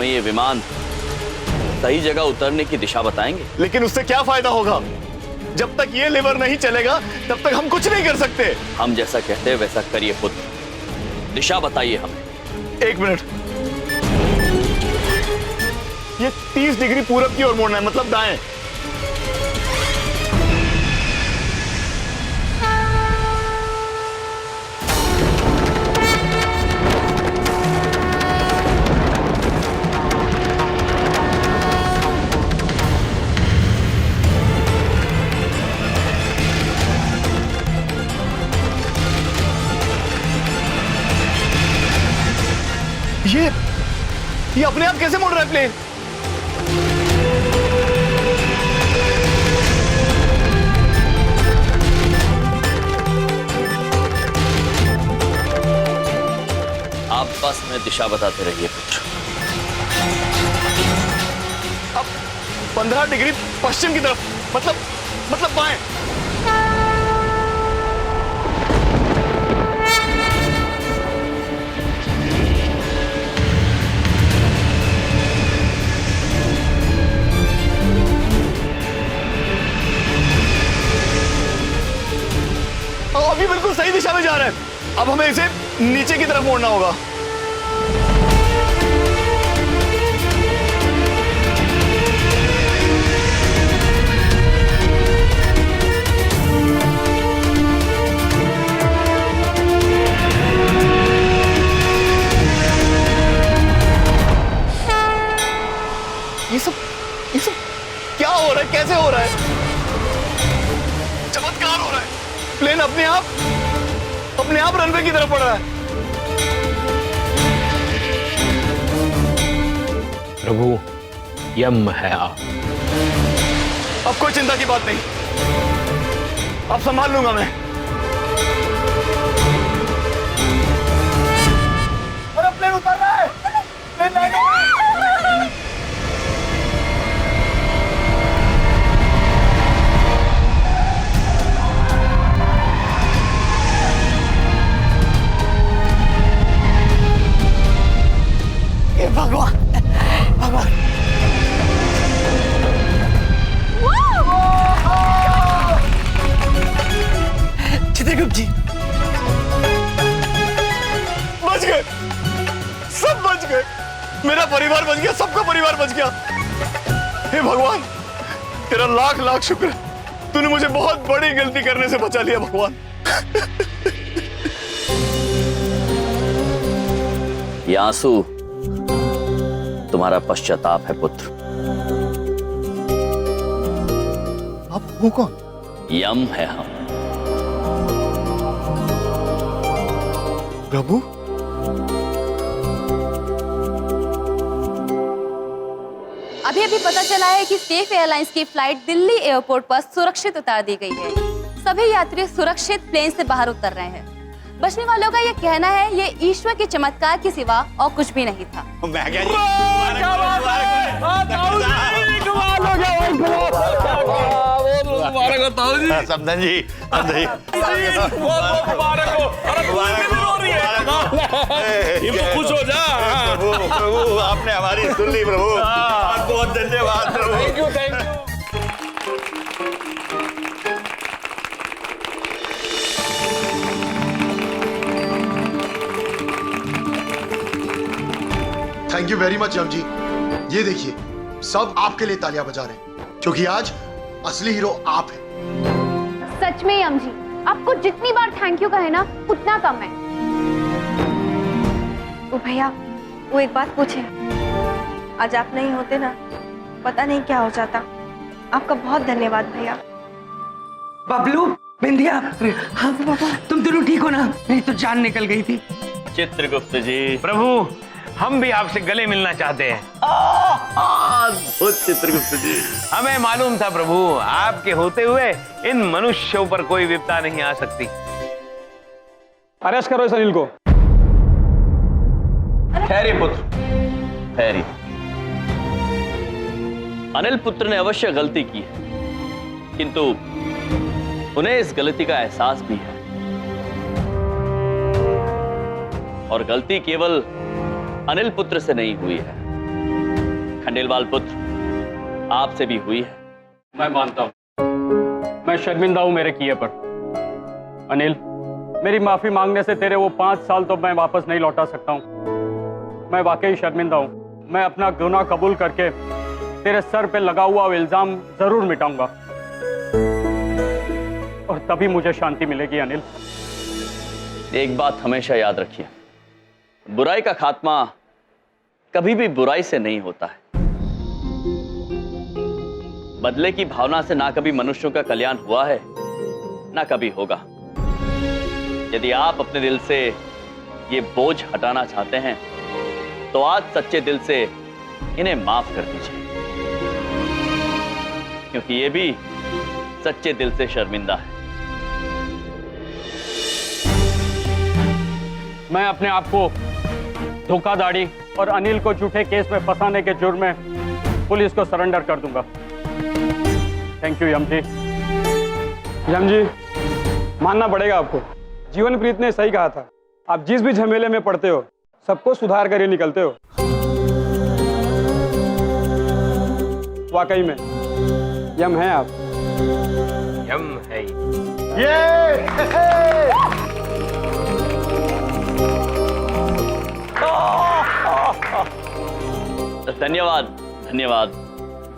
हमें ये विमान सही जगह उतरने की दिशा बताएंगे। लेकिन उससे क्या फायदा होगा? जब तक ये लेवर नहीं चलेगा तब तक हम कुछ नहीं कर सकते। हम जैसा कहते हैं वैसा करिए पुत्र, दिशा बताइए हमें। 1 मिनट, ये 30 डिग्री पूरब की ओर मोड़ना है, मतलब दाएं। ये अपने आप कैसे मुड़ रहा है प्लेन? आप बस में दिशा बताते रहिए पुत्र। अब 15 डिग्री पश्चिम की तरफ, मतलब बाएं। अभी बिल्कुल सही दिशा में जा रहा है। अब हमें इसे नीचे की तरफ मोड़ना होगा। ये सब क्या हो रहा है? कैसे हो रहा है? चमत्कार हो रहा है। प्लेन अपने आप रनवे की तरफ बढ़ रहा है। प्रभु, यम है आप। अब कोई चिंता की बात नहीं, अब संभाल लूंगा मैं। और अब प्लेन उतर रहा है। प्लेन लैंड हो रहा है। भगवान, भगवान। चित्रगुप्त जी बच गए, सब बच गए। मेरा परिवार बच गया, सबका परिवार बच गया। हे भगवान, तेरा लाख लाख शुक्र है। तूने मुझे बहुत बड़ी गलती करने से बचा लिया भगवान। ये आंसू तुम्हारा पश्चाताप है पुत्र। आप हो कौन? यम है हम। प्रभु, अभी पता चला है कि सेफ एयरलाइंस की फ्लाइट दिल्ली एयरपोर्ट पर सुरक्षित उतार दी गई है। सभी यात्री सुरक्षित प्लेन से बाहर उतर रहे हैं। बचने वालों का ये कहना है ये ईश्वर के चमत्कार के सिवा और कुछ भी नहीं था। समधन जी, खुश हो जा। प्रभु, आपने हमारी सुन ली प्रभु। बहुत धन्यवाद प्रभु। Thank you. Thank you very much यम जी। ये देखिए, सब आपके लिए तालियां बजा रहे हैं क्योंकि आज असली हीरो आप हैं। सच में यम जी, आपको जितनी बार थैंक यू कहे ना उतना कम है। ओ भैया, वो एक बात पूछे, आज आप नहीं होते ना पता नहीं क्या हो जाता। आपका बहुत धन्यवाद भैया। बबलू, बिंदिया, हाँ पापा, तुम दोनों ठीक हो ना? नहीं तो जान निकल गई थी। चित्रगुप्त जी, प्रभु, हम भी आपसे गले मिलना चाहते हैं। चित्रगुप्त जी, हमें मालूम था प्रभु, आपके होते हुए इन मनुष्यों पर कोई विपदा नहीं आ सकती। अरेस्ट करो इस अनिल को। ठहरिए पुत्र, ठहरिए। अनिल पुत्र ने अवश्य गलती की है, किंतु उन्हें इस गलती का एहसास भी है। और गलती केवल अनिल पुत्र से नहीं हुई है, खंडेलवाल पुत्र, आपसे भी हुई है। मैं मानता हूं, मैं शर्मिंदा हूं मेरे किए पर। अनिल, मेरी माफी मांगने से तेरे वो 5 साल तो मैं वापस नहीं लौटा सकता हूं। मैं वाकई शर्मिंदा हूं। मैं अपना गुनाह कबूल करके तेरे सर पे लगा हुआ इल्जाम जरूर मिटाऊंगा, और तभी मुझे शांति मिलेगी। अनिल, एक बात हमेशा याद रखिए, बुराई का खात्मा कभी भी बुराई से नहीं होता है। बदले की भावना से ना कभी मनुष्यों का कल्याण हुआ है, ना कभी होगा। यदि आप अपने दिल से ये बोझ हटाना चाहते हैं तो आज सच्चे दिल से इन्हें माफ कर दीजिए, क्योंकि ये भी सच्चे दिल से शर्मिंदा है। मैं अपने आप को धोखाधड़ी और अनिल को झूठे केस में फंसाने के जुर्म में पुलिस को सरेंडर कर दूंगा। थैंक यू यम जी। यम जी, मानना पड़ेगा आपको, जीवनप्रीत ने सही कहा था। आप जिस भी झमेले में पड़ते हो, सबको सुधार कर ही निकलते हो। वाकई में यम है आप। यम है। धन्यवाद, धन्यवाद।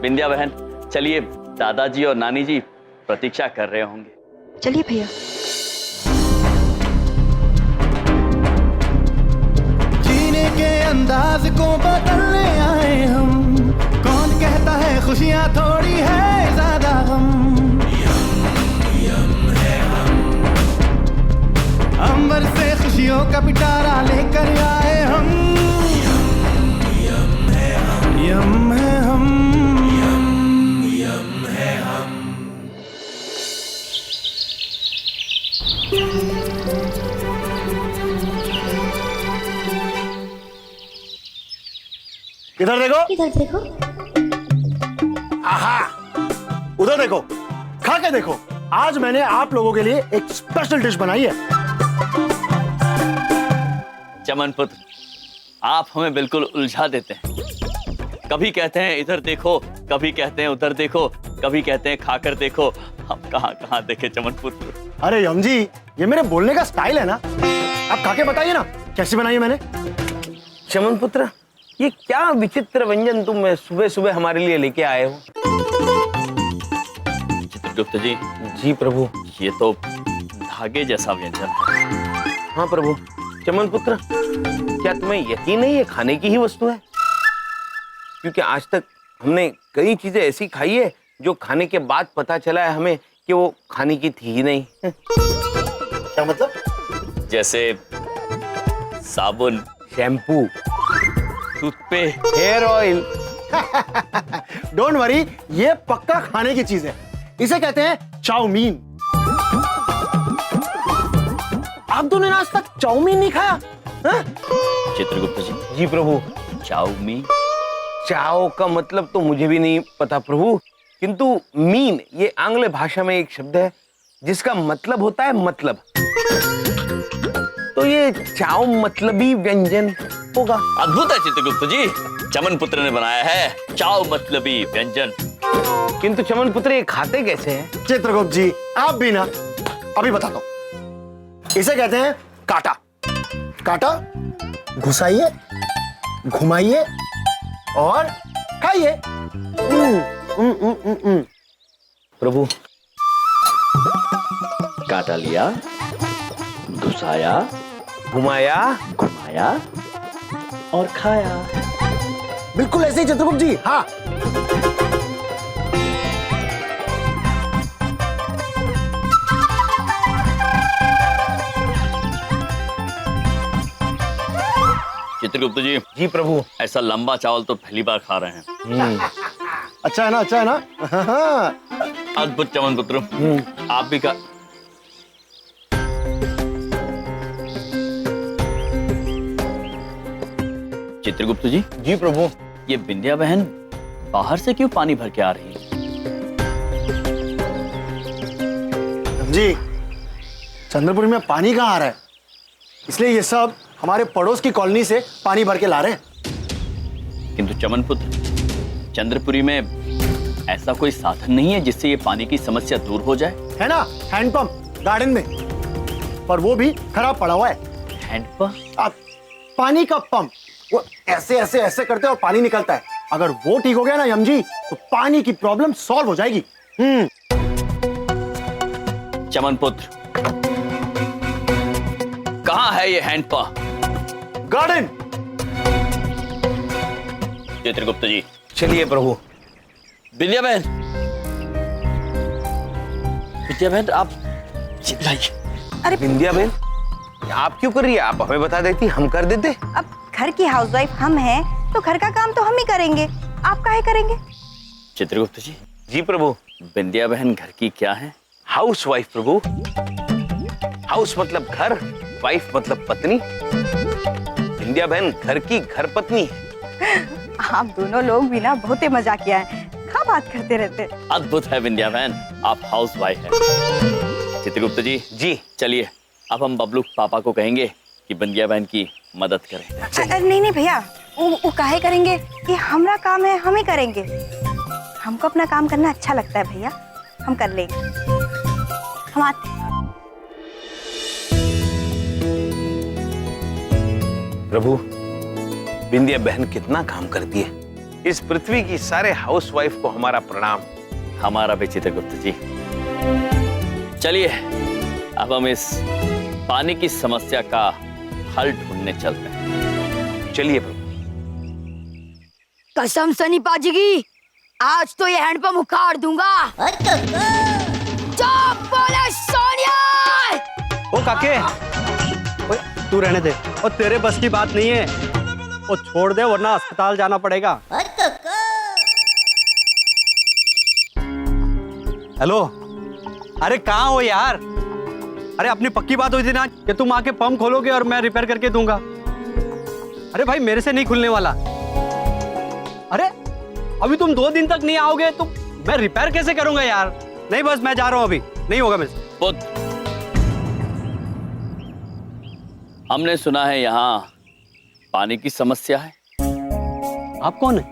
बिंदिया बहन, चलिए, दादाजी और नानी जी प्रतीक्षा कर रहे होंगे। चलिए भैया। जीने के अंदाज को बदलने आए हम, कौन कहता है खुशियां थोड़ी है ज्यादा गम। अंबर से खुशियों का पिटारा लेकर आए हम, यम है हम, यम है हम। इधर देखो, इधर देखो, आहा, उधर देखो, खा के देखो। आज मैंने आप लोगों के लिए एक स्पेशल डिश बनाई है। चमन पुत्र, आप हमें बिल्कुल उलझा देते हैं। कभी कहते हैं इधर देखो, कभी कहते हैं उधर देखो, कभी कहते हैं खाकर देखो। हम कहाँ कहाँ देखे चमन पुत्र। अरे यम जी, ये मेरे बोलने का स्टाइल है ना। आप खा के बताइए ना कैसी बनाई है मैंने। चमन पुत्र, ये क्या विचित्र व्यंजन तुम सुबह सुबह हमारे लिए लेके आए हो? चित्रगुप्त जी। जी प्रभु। ये तो धागे जैसा व्यंजन है। हाँ प्रभु। चमन पुत्र, क्या तुम्हें यकीन नहीं है खाने की ही वस्तु है? क्योंकि आज तक हमने कई चीजें ऐसी खाई है जो खाने के बाद पता चला है हमें कि वो खाने की थी ही नहीं। क्या मतलब? जैसे साबुन, shampoo, toothpaste, hair oil. Don't worry, ये पक्का खाने की चीज है। इसे कहते हैं चाउमीन। आप दोनों ने आज तक चाउमीन नहीं खाया? चित्रगुप्त जी। जी प्रभु। चाउमीन? चाओ का मतलब तो मुझे भी नहीं पता प्रभु, किंतु मीन ये आंग्ल भाषा में एक शब्द है जिसका मतलब होता है मतलब। तो ये चाओ मतलबी व्यंजन होगा। अद्भुत है चित्रगुप्त जी, चमन पुत्र ने बनाया है चाओ मतलबी व्यंजन। किंतु चमन पुत्र ये खाते कैसे हैं? चित्रगुप्त जी, आप भी ना, अभी बताता हूं। इसे कहते हैं काटा। काटा घुसाइए, घुमाइए और खाइए। प्रभु। काटा लिया, घुसाया, घुमाया, घुमाया और खाया। बिल्कुल ऐसे ही चित्रगुप्त जी। हाँ। चित्रगुप्त जी। जी प्रभु। ऐसा लंबा चावल तो पहली बार खा रहे हैं। अच्छा है ना, अच्छा है ना। अद्भुत चमन पुत्र, आप भी का। चित्रगुप्त जी। जी प्रभु। ये बिंदिया बहन बाहर से क्यों पानी भर के आ रही है? जी, चंद्रपुरी में पानी कहाँ आ रहा है, इसलिए ये सब हमारे पड़ोस की कॉलोनी से पानी भर के ला रहे हैं। किंतु चमन पुत्र, चंद्रपुरी में ऐसा कोई साधन नहीं है जिससे ये पानी की समस्या दूर हो जाए? है ना, हैंडपंप गार्डन में, पर वो भी खराब पड़ा हुआ है। हैंडपंप? अब पानी का पंप, वो ऐसे ऐसे ऐसे करते और पानी निकलता है। अगर वो ठीक हो गया ना यम जी, तो पानी की प्रॉब्लम सॉल्व हो जाएगी। चमन पुत्र, कहाँ है ये हैंडपंप? गार्डन। चित्रगुप्त जी। चलिए प्रभु। विद्या बहन, विद्या बहन आप चिल्लाइए। अरे बिंदिया बहन, आप क्यों कर रही है? आप हमें बता देती, हम कर देते। अब घर की हाउसवाइफ हम हैं, तो घर का काम तो हम ही करेंगे, आप काहे करेंगे? चित्रगुप्त जी। जी प्रभु। विंध्या बहन घर की क्या है? हाउस वाइफ प्रभु। हाउस मतलब घर, वाइफ मतलब पत्नी। बिंदिया बहन घर की घर पत्नी है। आप दोनों लोग भी ना बहुत ही मजाकिया हैं, क्या बात करते रहते। अद्भुत है विंध्या बहन, आप हाउस वाइफ हैं। चित्रगुप्त जी। जी। चलिए अब हम बबलू पापा को कहेंगे कि विंध्या बहन की मदद करें। नहीं नहीं भैया, वो काहे करेंगे? ये हमारा काम है, हम ही करेंगे। हमको अपना काम करना अच्छा लगता है भैया, हम कर लेंगे। हम आते हैं। प्रभु, बिंदिया बहन कितना काम करती है। इस पृथ्वी की सारे हाउस वाइफ को हमारा प्रणाम। हमारा भी चित्रगुप्त जी। चलिए अब हम इस पानी की समस्या का हल ढूंढने चलते हैं। चलिए प्रभु। कसम सनी पाजी की, आज तो ये हैंडपंप उखाड़ दूंगा। चुप बोले सोनिया। ओ काके, ओए, तू रहने दे, और तेरे बस की बात नहीं है, वो छोड़ दे वरना अस्पताल जाना पड़ेगा। हेलो, अरे कहाँ हो यार? अरे अपनी पक्की बात हुई थी ना कि तुम आके पंप खोलोगे और मैं रिपेयर करके दूंगा। अरे भाई मेरे से नहीं खुलने वाला। अरे अभी तुम 2 दिन तक नहीं आओगे तो मैं रिपेयर कैसे करूंगा यार? नहीं बस मैं जा रहा हूं, अभी नहीं होगा मेरे से। पुत्र, हमने सुना है यहाँ पानी की समस्या है। आप कौन है?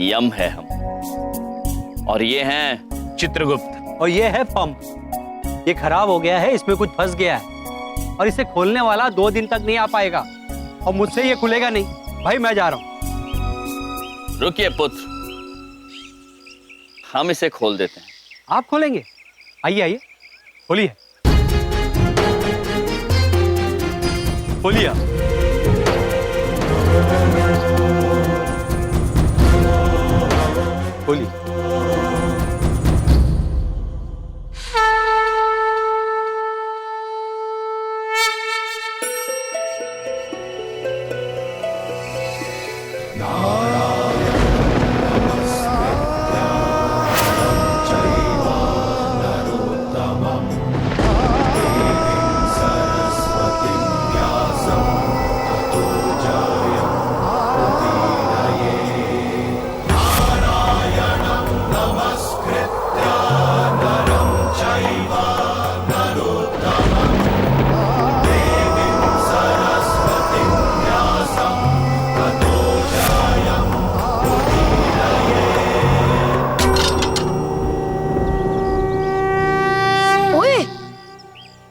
यम है हम, और ये हैं चित्रगुप्त। और ये है पंप। ये खराब हो गया है, इसमें कुछ फंस गया है और इसे खोलने वाला 2 दिन तक नहीं आ पाएगा और मुझसे ये खुलेगा नहीं। भाई मैं जा रहा हूं। रुकिए पुत्र, हम इसे खोल देते हैं। आप खोलेंगे? आइए आइए, खोलिए खोलिए। खोलिए।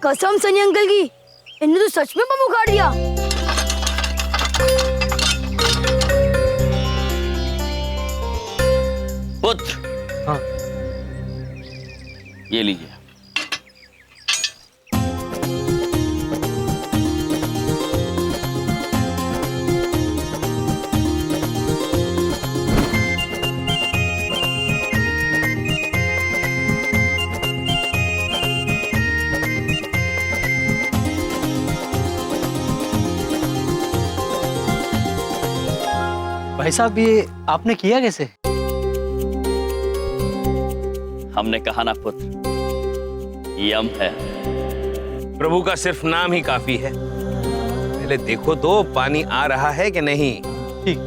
कसम सनी अंकल की, इन्होंने तो सच में बम उखाड़ दिया। पुत्र, हाँ। ये लीजिए। भाई साहब ये आपने किया कैसे? हमने कहा ना पुत्र, यम है। प्रभु का सिर्फ नाम ही काफी है। पहले देखो तो पानी आ रहा है कि नहीं। ठीक।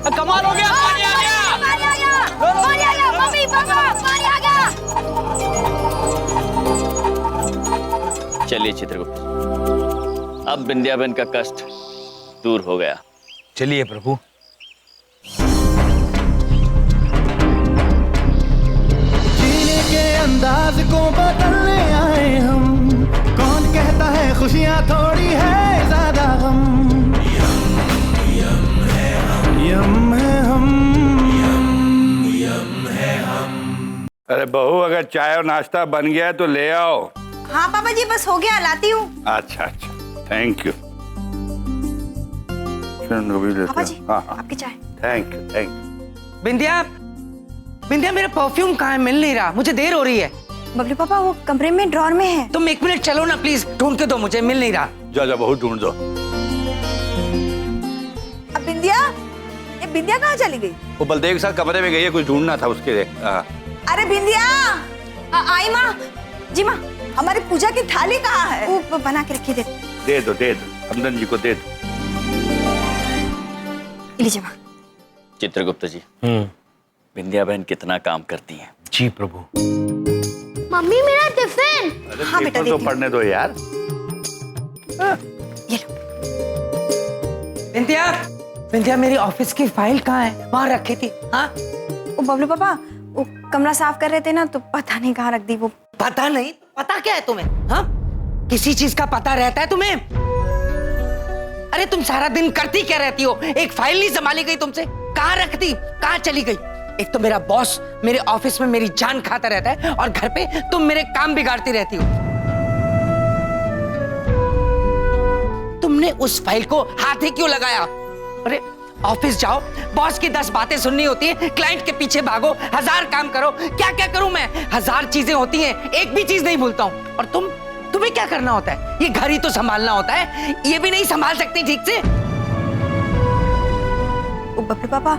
कमाल हो गया, पानी आ गया। पानी आ गया, पानी आ गया, मम्मी पापा पानी आ गया। चलिए चित्रगुप्त, अब विंध्याबेन का कष्ट दूर हो गया। चलिए प्रभु। जीने के अंदाज को बदलने आए हम, कौन कहता है खुशियाँ थोड़ी है ज्यादा गम। यम है हम। अरे बहू, अगर चाय और नाश्ता बन गया तो ले आओ। हाँ पापा जी, बस हो गया, लाती हूँ। अच्छा अच्छा, थैंक यू। पापा जी, हाँ हाँ, आपकी चाय। Thank you. बिंदिया, बिंदिया मेरा परफ्यूम कहाँ है? मिल नहीं रहा, मुझे देर हो रही है। बबलू पापा वो कमरे में ड्रॉर में है। तुम 1 मिनट चलो ना प्लीज, ढूंढ के दो, मुझे मिल नहीं रहा। जा जा बहू, ढूंढ दो। अब बिंदिया, ये बिंदिया कहाँ चली गई? वो बलदेव के साथ कमरे में गई है, कुछ ढूंढना था उसके लिए। अरे बिंदिया, आई माँ जी। माँ, हमारी पूजा की थाली कहाँ है? वो बना के रखी। दे दो हमदन जी को दे दो। लीजिए माँ। चित्रगुप्त जी, बिंदिया बहन कितना काम करती हैं। जी प्रभु। मम्मी मेरा टिफिन। अरे हाँ बेटा, पेपर तो देखिए। पढ़ने दो यार। ये लो। बिंदिया, बिंदिया मेरी ऑफिस की फाइल कहाँ है? वहां रखी थी। हाँ, वो बबलू पापा वो कमरा साफ कर रहे थे ना, तो पता नहीं कहाँ रख दी वो। पता नहीं? पता क्या है तुम्हें? हाँ, किसी चीज का पता रहता है तुम्हें? अरे तुम सारा दिन करती क्या रहती हो? एक फाइल नहीं संभाली गई तुमसे? कहाँ रख दी? कहाँ चली गई? एक तो मेरा बॉस मेरे ऑफिस में मेरी जान खाता रहता है, और घर पे तुम मेरे काम बिगाड़ती रहती हो। तुमने उस फाइल को हाथ ही क्यों लगाया? अरे ऑफिस जाओ, बॉस की 10 बातें सुननी होती है, क्लाइंट के पीछे भागो, 1000 काम करो। क्या क्या करूं मैं? 1000 चीजें होती हैं, एक भी चीज नहीं भूलता हूं। और तुम्हें क्या करना होता है? ये घर ही तो संभालना होता है, ये भी नहीं संभाल सकती ठीक से। बबलू पापा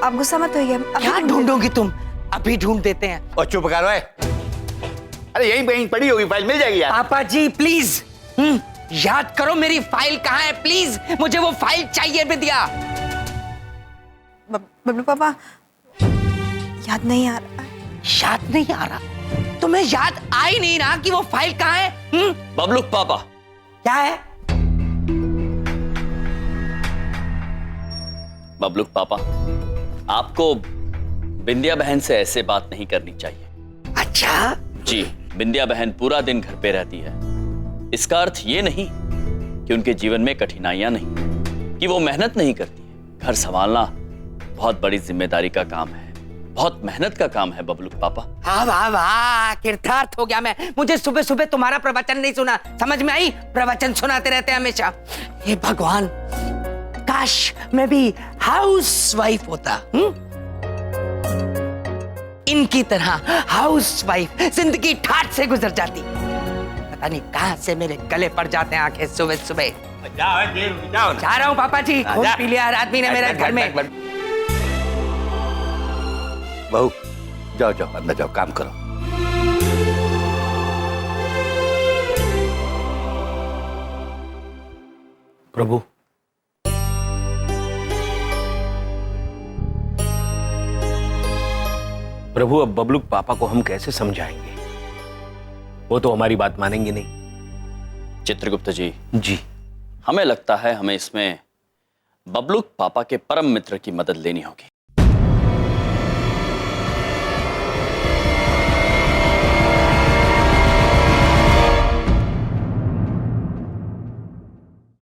अब गुस्सा मत होइए। क्या ढूंढोगी तुम? अभी ढूंढ देते हैं। और चुप करो। अरे यहीं कहीं पड़ी होगी फाइल, मिल जाएगी यार। पापा जी प्लीज, याद करो मेरी फाइल कहाँ है प्लीज, मुझे वो फाइल चाहिए। बिंदिया। बबलू पापा याद नहीं आ रहा। याद नहीं आ रहा? तुम्हें याद आ ही नहीं रहा कि वो फाइल कहाँ है? बबलू पापा। क्या है? बबलू पापा, आपको बिंदिया बहन से ऐसे बात नहीं करनी चाहिए। अच्छा जी, बिंदिया बहन पूरा दिन घर पे रहती है। इसका अर्थ ये नहीं कि उनके जीवन में कठिनाइयां नहीं, कि वो मेहनत नहीं करती है। घर संभालना बहुत बड़ी जिम्मेदारी का काम है, बहुत मेहनत का काम है बबलू पापा। हाँ वाह वाह, कृतार्थ हो गया मैं। मुझे सुबह सुबह तुम्हारा प्रवचन नहीं सुना, समझ में आई? प्रवचन सुनाते रहते हैं हमेशा। हे भगवान, काश मैं भी हाउस वाइफ होता। इनकी तरह हाउस वाइफ जिंदगी ठाठ से गुजर जाती। पता नहीं कहां से मेरे गले पड़ जाते हैं आंखें सुबह सुबह। जाओ जा रहा हूँ पापा जी, खून पी लिया हर आदमी ने मेरे घर में। बहू जाओ जाओ, अंदर जाओ, काम करो। प्रभु, प्रभु अब बबलू पापा को हम कैसे समझाएंगे? वो तो हमारी बात मानेंगे नहीं। चित्रगुप्त जी, जी हमें लगता है हमें इसमें बबलू पापा के परम मित्र की मदद लेनी होगी।